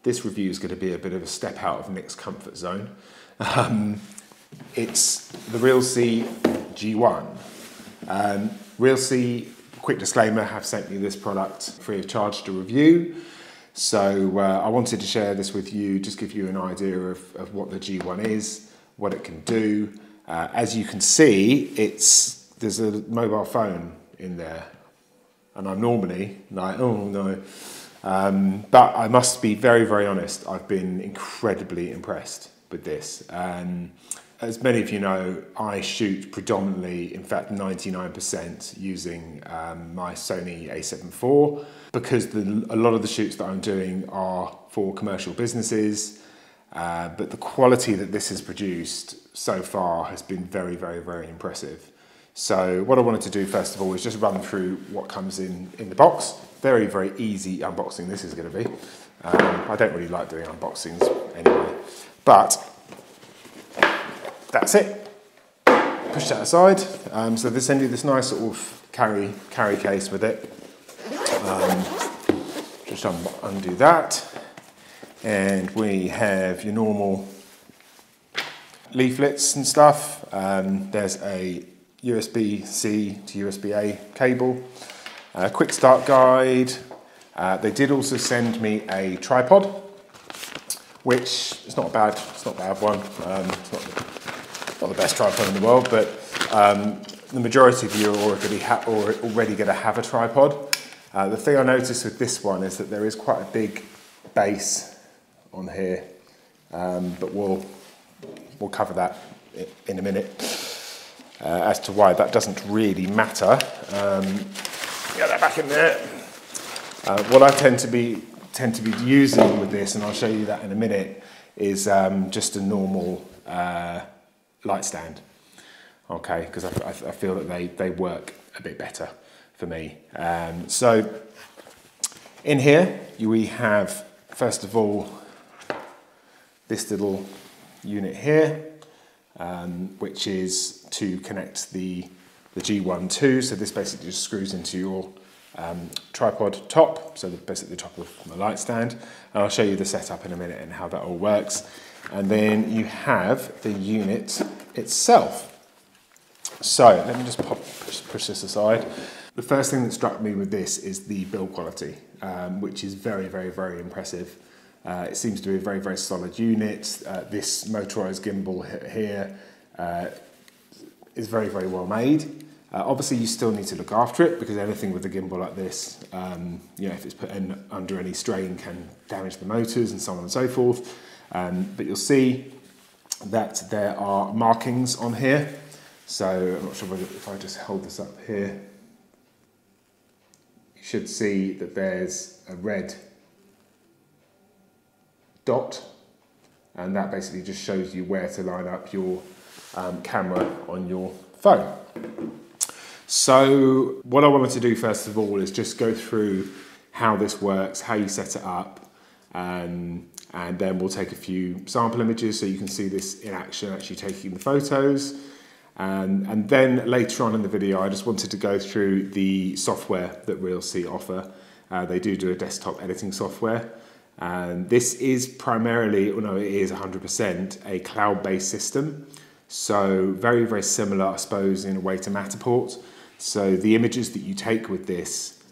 this review is going to be a bit of a step out of Nick's comfort zone. It's the Realsee G1. Realsee, quick disclaimer, have sent me this product free of charge to review. So I wanted to share this with you, just give you an idea of what the G1 is, what it can do. As you can see, there's a mobile phone in there. And I'm normally like, oh no. But I must be very, very honest, I've been incredibly impressed with this. As many of you know, I shoot predominantly, in fact 99% using my Sony a7 IV, because a lot of the shoots that I'm doing are for commercial businesses, but the quality that this has produced so far has been very, very, very impressive. So what I wanted to do first of all is just run through what comes in the box. Very, very easy unboxing this is going to be. I don't really like doing unboxings anyway, but that's it. Push that aside. So they send you this nice sort of carry case with it. Just undo that, and we have your normal leaflets and stuff. There's a USB-C to USB-A cable, a quick start guide. They did also send me a tripod, which is not a bad one. It's not the best tripod in the world, but the majority of you are already going to have a tripod. The thing I noticed with this one is that there is quite a big base on here, but we'll cover that in a minute. As to why that doesn't really matter. Get that back in there. What I tend to be using with this, and I'll show you that in a minute, is just a normal light stand. Okay, because I feel that they work a bit better for me. So in here we have, first of all, this little unit here, which is to connect the G1 to. So this basically just screws into your tripod top, so basically the top of my light stand. And I'll show you the setup in a minute and how that all works. And then you have the unit itself. So let me just push this aside. The first thing that struck me with this is the build quality, which is very, very, very impressive. It seems to be a very, very solid unit. This motorized gimbal here is very, very well made. Obviously, you still need to look after it, because anything with a gimbal like this, if it's put in under any strain, can damage the motors and so on and so forth. But you'll see that there are markings on here. So I'm not sure whether, if I just hold this up here, you should see that there's a red dot, and that basically just shows you where to line up your camera on your phone. So what I wanted to do first of all is just go through how this works, how you set it up, and then we'll take a few sample images so you can see this in action, actually taking the photos. And then later on in the video, I just wanted to go through the software that Realsee offer. They do a desktop editing software. And this is primarily, well, no, it is 100% a cloud-based system. So very, very similar, I suppose, in a way to Matterport. So the images that you take with this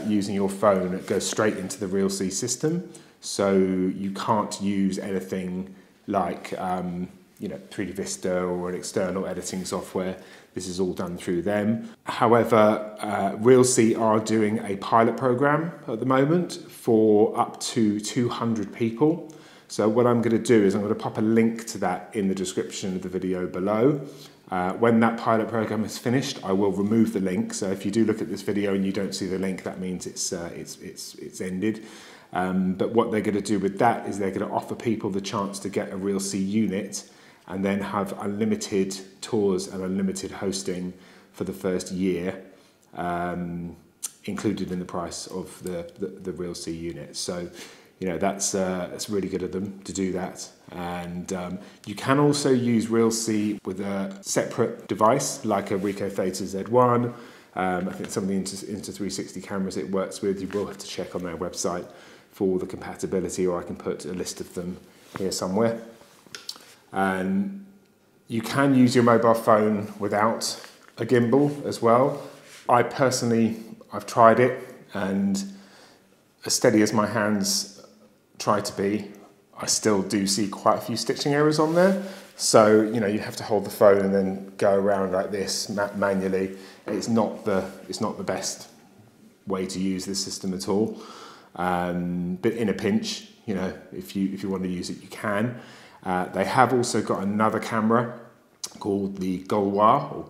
using your phone, it goes straight into the Realsee system. So you can't use anything like 3D Vista or an external editing software. This is all done through them. However, Realsee are doing a pilot program at the moment for up to 200 people. So what I'm going to do is I'm going to pop a link to that in the description of the video below. When that pilot program is finished, I will remove the link. So if you do look at this video and you don't see the link, that means it's ended. But what they're going to do with that is they're going to offer people the chance to get a Realsee unit and then have unlimited tours and unlimited hosting for the first year, included in the price of the Realsee unit. So, that's really good of them to do that. And you can also use Realsee with a separate device, like a Ricoh Theta Z1. I think some of the Insta360 cameras it works with, you will have to check on their website for the compatibility, or I can put a list of them here somewhere. And you can use your mobile phone without a gimbal as well. I've tried it, and as steady as my hands try to be, I still do see quite a few stitching errors on there. So, you know, you have to hold the phone and then go around like this manually. It's not the best way to use this system at all. But in a pinch, you know, if you want to use it, you can. They have also got another camera called the Gimbal,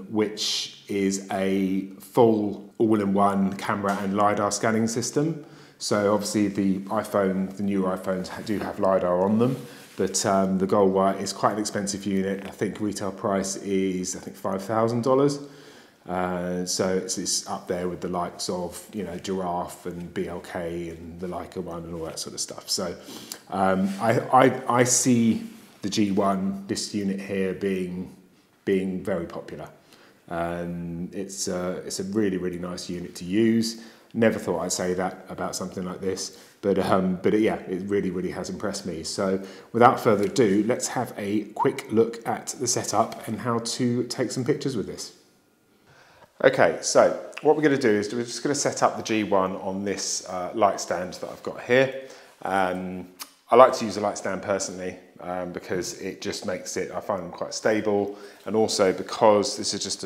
which is a full all-in-one camera and LiDAR scanning system. So obviously the newer iPhones do have LiDAR on them, but the Gimbal is quite an expensive unit. I think retail price is $5,000. So it's up there with the likes of, you know, Giraffe and BLK and the Leica one and all that sort of stuff. So I see the G1, this unit here, being very popular. It's a really, really nice unit to use. Never thought I'd say that about something like this, but yeah, it really, really has impressed me. So without further ado, let's have a quick look at the setup and how to take some pictures with this. Okay, so what we're going to do is we're just going to set up the G1 on this light stand that I've got here. I like to use a light stand personally because it just makes it, I find them quite stable, and also because this is just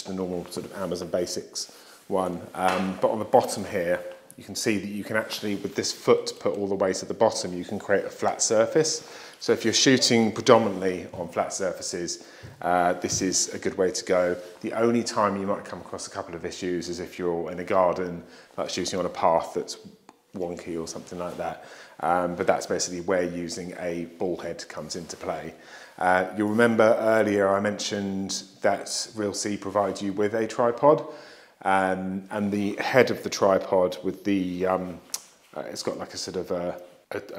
a normal sort of Amazon Basics one. But on the bottom here, you can see that you can actually, with this foot put all the way to the bottom, you can create a flat surface. So if you're shooting predominantly on flat surfaces, this is a good way to go. The only time you might come across a couple of issues is if you're in a garden, like shooting on a path that's wonky or something like that. But that's basically where using a ball head comes into play. You'll remember earlier I mentioned that Realsee provides you with a tripod, and the head of the tripod with the, it's got like a sort of a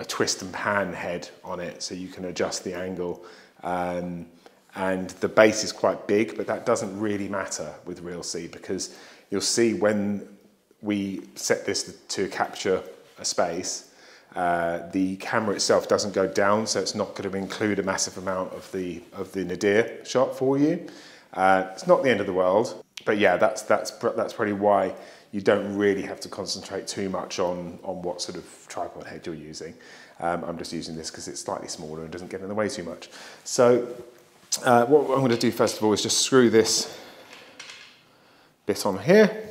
twist and pan head on it, so you can adjust the angle. And the base is quite big, but that doesn't really matter with Realsee, because you'll see when we set this to capture a space, the camera itself doesn't go down, so it's not going to include a massive amount of the nadir shot for you. It's not the end of the world, but yeah, that's probably why you don't really have to concentrate too much on what sort of tripod head you're using. I'm just using this because it's slightly smaller and doesn't get in the way too much. So what I'm going to do first of all is just screw this bit on here,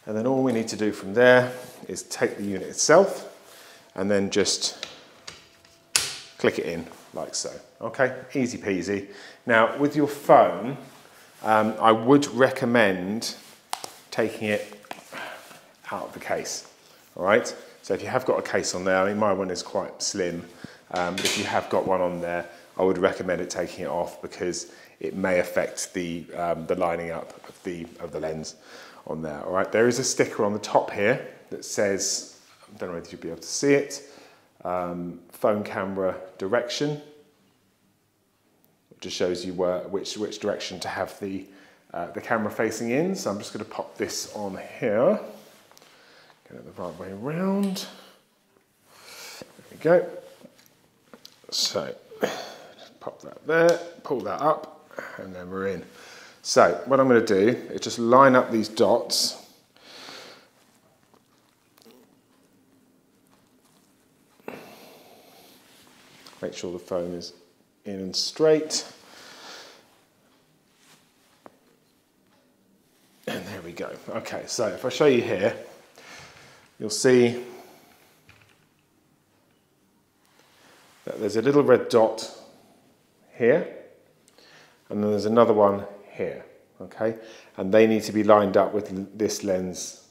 and then all we need to do from there is take the unit itself and then just click it in like so. Okay, easy peasy. Now with your phone, I would recommend taking it out of the case. All right, so if you have got a case on there, I mean my one is quite slim, but if you have got one on there, I would recommend it taking it off, because it may affect the lining up of the lens on there. All right, there is a sticker on the top here that says, I don't know whether you'll be able to see it, phone camera direction. It just shows you which direction to have the camera facing in. So I'm just going to pop this on here. Get it the right way around. There we go. So just pop that there, pull that up, and then we're in. So what I'm going to do is just line up these dots. Make sure the phone is in and straight. And there we go. Okay, so if I show you here, you'll see that there's a little red dot here, and then there's another one here, okay? And they need to be lined up with this lens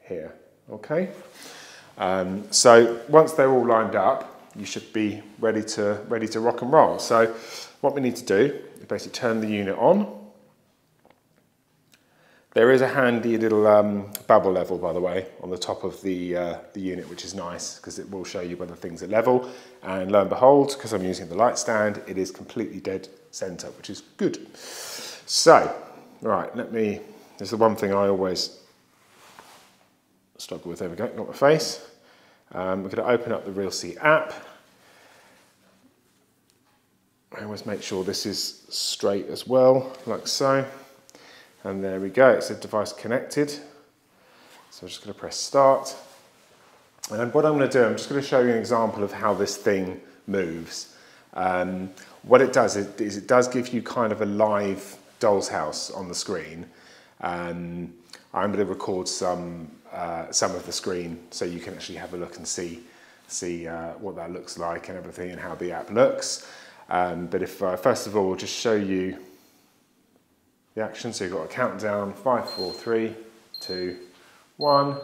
here, okay? So once they're all lined up, you should be ready to rock and roll. So what we need to do is basically turn the unit on. There is a handy little bubble level, by the way, on the top of the unit, which is nice because it will show you whether things are level. And lo and behold, because I'm using the light stand, it is completely dead center, which is good. So, right, this is the one thing I always struggle with. There we go, got my face. We're going to open up the Realsee app. I always make sure this is straight as well, like so. And there we go, it said device connected. So I'm just going to press start. And what I'm going to do, I'm just going to show you an example of how this thing moves. What it does is it does give you kind of a live doll's house on the screen. I'm going to record some of the screen so you can actually have a look and see what that looks like and everything and how the app looks. But if first of all, we'll just show you the action. So you've got a countdown, 5, 4, 3, 2, 1.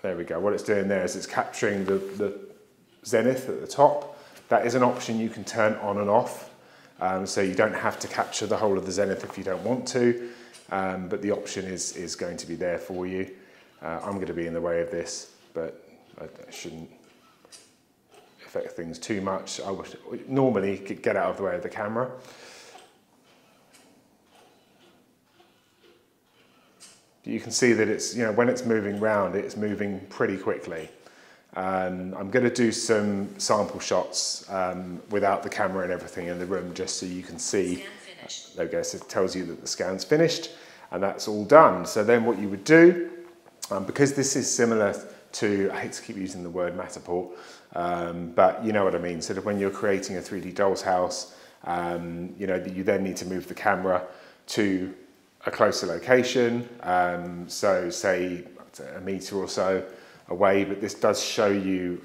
There we go. What it's doing there is it's capturing the zenith at the top. That is an option you can turn on and off. So you don't have to capture the whole of the zenith if you don't want to. But the option is going to be there for you. I'm going to be in the way of this, but I shouldn't affect things too much. I would normally get out of the way of the camera. You can see that it's, when it's moving round, it's moving pretty quickly. I'm going to do some sample shots without the camera and everything in the room, just so you can see. There we go, so it tells you that the scan's finished, and that's all done. So then what you would do, because this is similar to, I hate to keep using the word Matterport, but you know what I mean. So that when you're creating a 3D doll's house, you then need to move the camera to a closer location, so say a metre or so away, but this does show you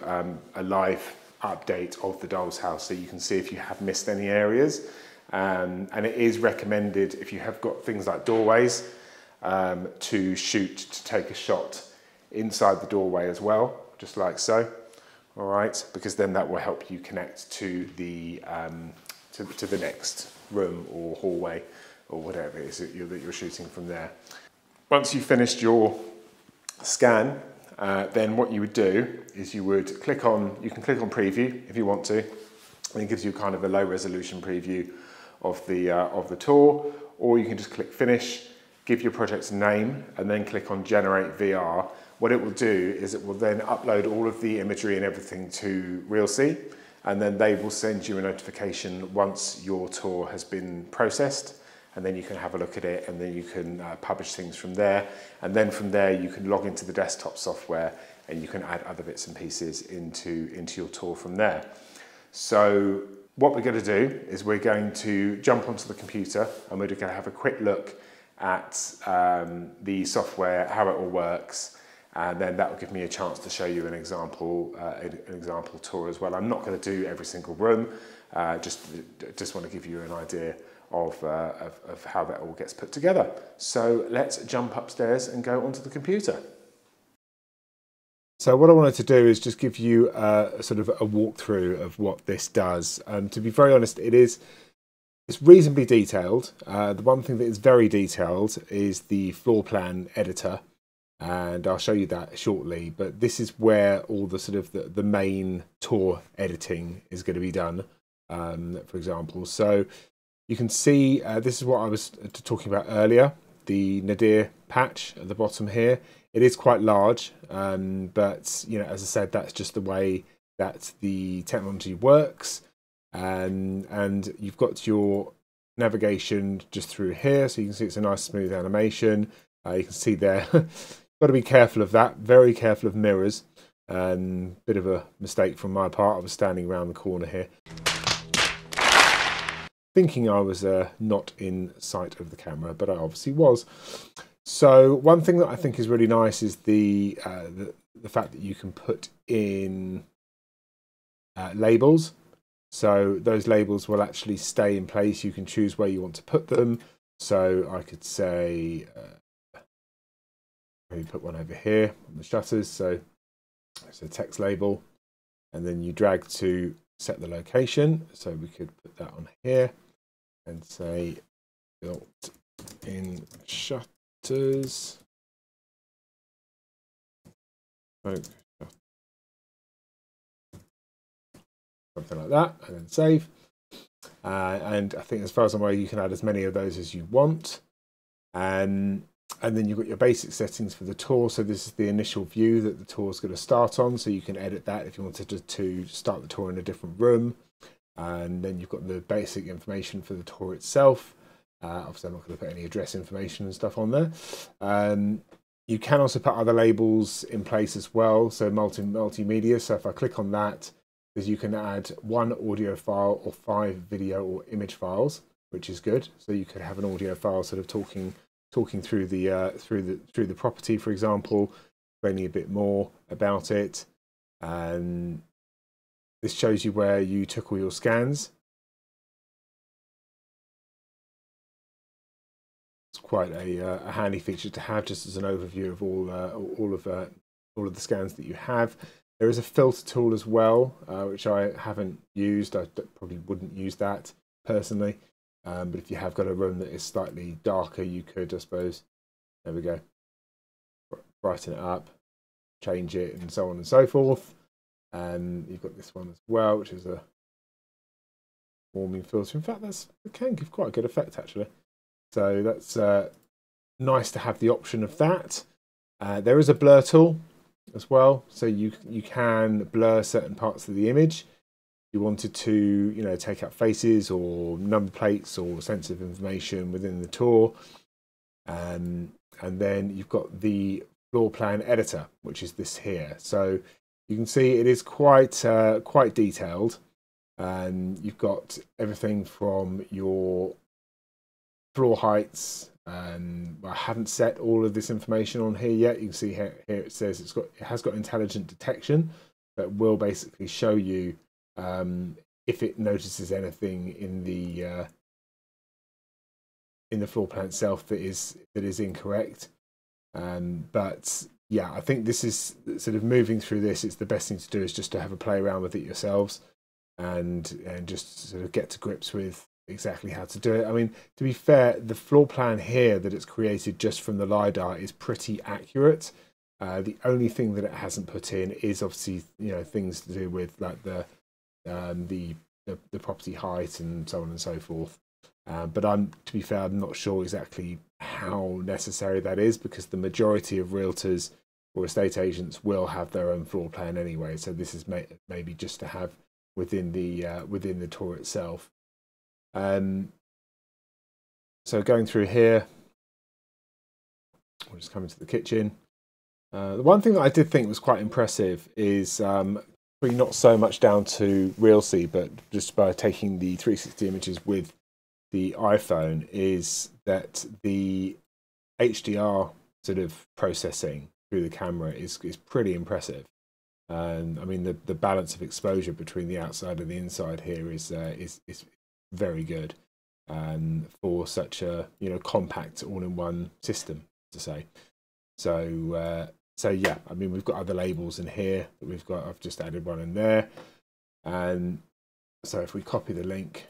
a live update of the doll's house, so you can see if you have missed any areas. And it is recommended, if you have got things like doorways, to take a shot inside the doorway as well, just like so. All right, because then that will help you connect to the next room or hallway or whatever it is that you're shooting from there. Once you've finished your scan, then what you would do is you can click on preview if you want to, and it gives you kind of a low resolution preview of the tour, or you can just click finish, give your project a name, and then click on generate VR. What it will do is it will then upload all of the imagery and everything to Realsee, and then they will send you a notification once your tour has been processed, and then you can have a look at it, and then you can publish things from there, and then from there you can log into the desktop software and you can add other bits and pieces into your tour from there. So what we're going to do is we're going to jump onto the computer and we're going to have a quick look at the software, how it all works, and then that will give me a chance to show you an example tour as well. I'm not going to do every single room, just want to give you an idea of how that all gets put together. So let's jump upstairs and go onto the computer. So what I wanted to do is just give you a sort of a walkthrough of what this does. To be very honest, it's reasonably detailed. The one thing that is very detailed is the floor plan editor, and I'll show you that shortly. But this is where all the sort of the main tour editing is going to be done, for example. So you can see this is what I was talking about earlier, the nadir patch at the bottom here. It is quite large, but as I said, that's just the way that the technology works. And you've got your navigation just through here, so you can see it's a nice smooth animation. You can see there, got to be careful of that, very careful of mirrors. Bit of a mistake from my part. I was standing around the corner here, thinking I was not in sight of the camera, but I obviously was. So one thing that I think is really nice is the fact that you can put in labels. So those labels will actually stay in place. You can choose where you want to put them. So I could say, maybe put one over here on the shutters. So it's a text label, and then you drag to set the location. So we could put that on here and say built in shutters. Something like that, and then save. And I think as far as I'm aware, you can add as many of those as you want. And then you've got your basic settings for the tour. So this is the initial view that the tour is going to start on. So you can edit that if you wanted to start the tour in a different room. And then you've got the basic information for the tour itself. Obviously, I'm not going to put any address information and stuff on there. You can also put other labels in place as well. So multimedia. So if I click on that, you can add 1 audio file or 5 video or image files, which is good. So you could have an audio file sort of talking through the through the property, for example, explaining a bit more about it. And this shows you where you took all your scans. It's quite a handy feature to have, just as an overview of all of the scans that you have. There is a filter tool as well, which I haven't used. I probably wouldn't use that personally. But if you have got a room that is slightly darker, you could, I suppose, there we go, brighten it up, change it, and so on and so forth. And you've got this one as well, which is a warming filter. In fact, it can give quite a good effect, actually. So that's nice to have the option of that. There is a blur tool as well, so you can blur certain parts of the image. You wanted to, you know, take out faces or number plates or sensitive information within the tour. And then you've got the floor plan editor, which is this here. So you can see it is quite detailed. And you've got everything from your floor heights. I haven't set all of this information on here yet. You can see here it says it has got intelligent detection that will basically show you if it notices anything in the floor plan itself that is incorrect. But yeah, I think this is sort of moving through this. It's the best thing to do is just to have a play around with it yourselves and just sort of get to grips with exactly how to do it. I mean, to be fair, the floor plan here that it's created just from the LiDAR is pretty accurate. The only thing that it hasn't put in is obviously, you know, things to do with like the property height and so on and so forth. But to be fair, I'm not sure exactly how necessary that is, because the majority of realtors or estate agents will have their own floor plan anyway. So this is maybe just to have within the tour itself. So going through here, we'll just come into the kitchen. The one thing that I did think was quite impressive is probably not so much down to Realsee, but just by taking the 360 images with the iPhone, is that the HDR sort of processing through the camera is pretty impressive. And I mean, the balance of exposure between the outside and the inside here is very good, for such a, you know, compact all-in-one system, to say. So yeah, I mean, we've got other labels in here that I've just added one in there. And so if we copy the link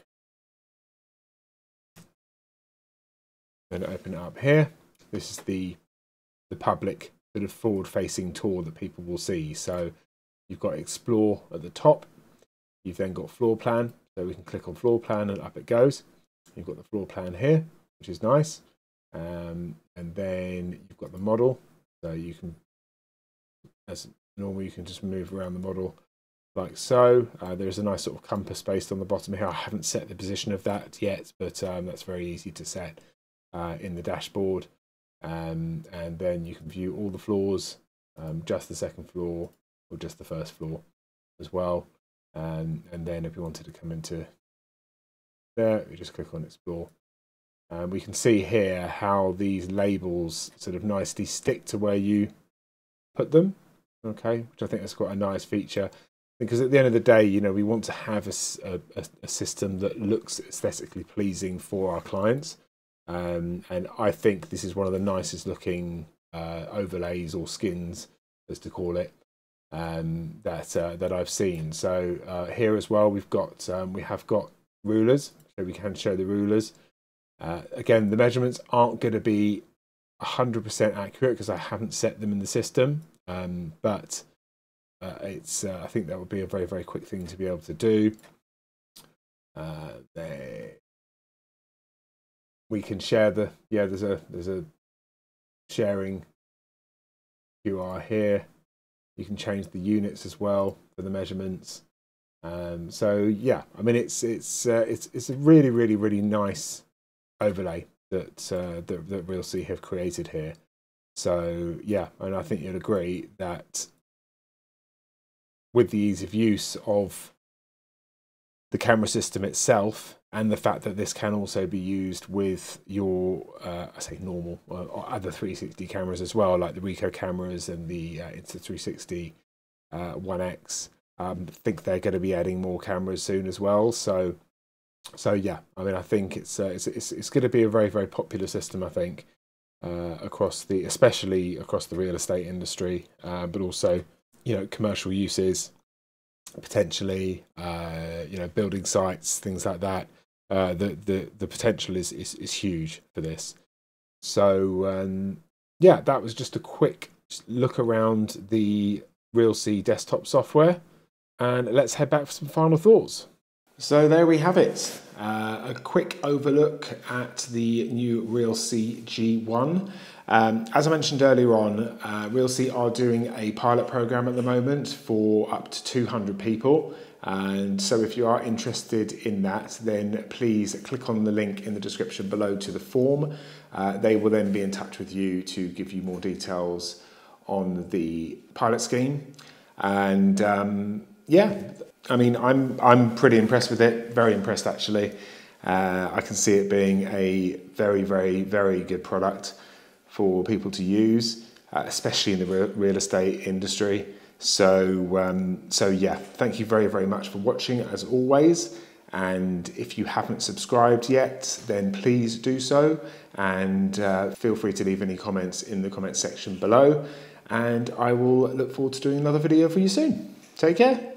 and open it up here, this is the public sort of forward-facing tour that people will see. So you've got Explore at the top. You've then got Floor Plan. So we can click on Floor Plan and up it goes. You've got the floor plan here, which is nice. And then you've got the model. So you can, as normal, you can just move around the model like so. There's a nice sort of compass based on the bottom here. I haven't set the position of that yet, but that's very easy to set in the dashboard. And then you can view all the floors, just the second floor or just the first floor as well. And then if you wanted to come into there, we just click on Explore. We can see here how these labels sort of nicely stick to where you put them, okay, which I think is quite a nice feature, because at the end of the day, you know, we want to have a system that looks aesthetically pleasing for our clients. And I think this is one of the nicest looking overlays or skins, as to call it, that I've seen. So here as well, we have got rulers, so we can show the rulers. Again, the measurements aren't going to be 100% accurate because I haven't set them in the system, but it's I think that would be a very, very quick thing to be able to do. There we can share there's a sharing QR here. You can change the units as well for the measurements. So yeah, I mean it's a really nice overlay that that Realsee have created here. So yeah, and I think you'll agree that with the ease of use of the camera system itself, and the fact that this can also be used with your, I say normal, or other 360 cameras as well, like the Ricoh cameras and the Insta360 1X. I think they're going to be adding more cameras soon as well. So yeah, I mean, I think it's going to be a very popular system. I think especially across the real estate industry, but also commercial uses, potentially building sites, things like that. The potential is huge for this. So yeah, that was just a quick look around the Realsee desktop software, and let's head back for some final thoughts. So there we have it, a quick overlook at the new Realsee G1. As I mentioned earlier on, Realsee are doing a pilot program at the moment for up to 200 people. And so if you are interested in that, then please click on the link in the description below to the form. They will then be in touch with you to give you more details on the pilot scheme. And yeah, I mean, I'm pretty impressed with it, very impressed actually. I can see it being a very good product for people to use, especially in the real estate industry. So yeah, thank you very much for watching as always. And if you haven't subscribed yet, then please do so. And feel free to leave any comments in the comment section below. And I will look forward to doing another video for you soon. Take care.